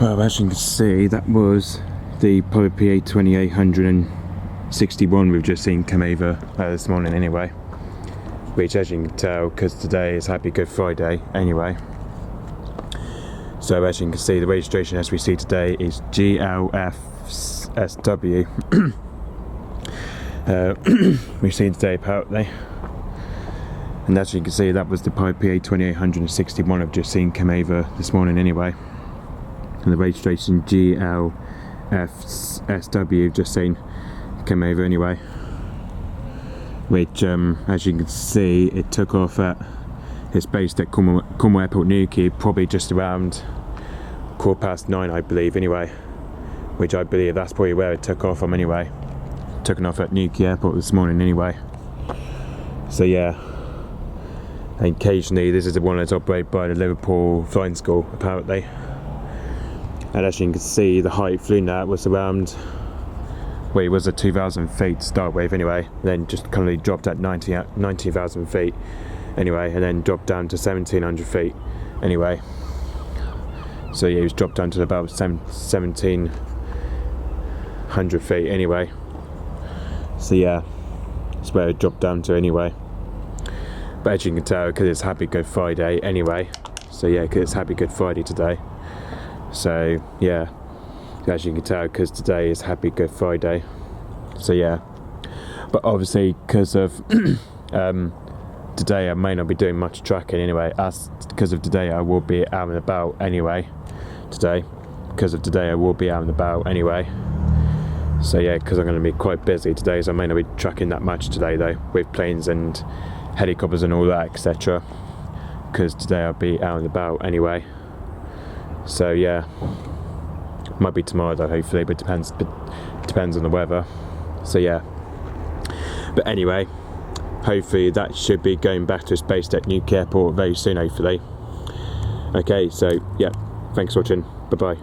Well, as you can see, that was the PA-28-161 we've just seen come over this morning anyway. Which, as you can tell, because today is Happy Good Friday anyway. So as you can see, the registration as we see today is G-LFSW. We've seen today apparently. And as you can see, that was the PA-28-161 I've just seen come over this morning anyway. And the registration G-LFSW just seen come over anyway. Which, as you can see, it took off at, it's based at Cornwall Airport, Cherokee, probably just around 9:15, I believe, anyway. Which I believe that's probably where it took off from anyway. Taken off at Cherokee Airport this morning anyway. So yeah. And occasionally, this is the one that's operated by the Liverpool flying school, apparently. And as you can see, the height flew that was around, well, it was at 2,000 feet to start with anyway, then just kind of dropped at 19,000 feet anyway, and then dropped down to 1,700 feet anyway. So yeah, it was dropped down to about 1,700 feet anyway. So yeah, that's where it dropped down to anyway. But as you can tell, because it's Happy Good Friday anyway, so yeah, because it's Happy Good Friday today. So yeah, as you can tell, because today is Happy Good Friday. So yeah, but obviously because of today I may not be doing much tracking anyway, because of today I will be out and about anyway. So yeah, because I'm going to be quite busy today, so I may not be tracking that much today though, with planes and helicopters and all that, etc. Because today I'll be out and about anyway. So yeah, might be tomorrow though, hopefully, but depends on the weather. So yeah, but anyway, hopefully that should be going back to its base at Cherokee Airport very soon, hopefully. Okay, so yeah, thanks for watching, bye bye.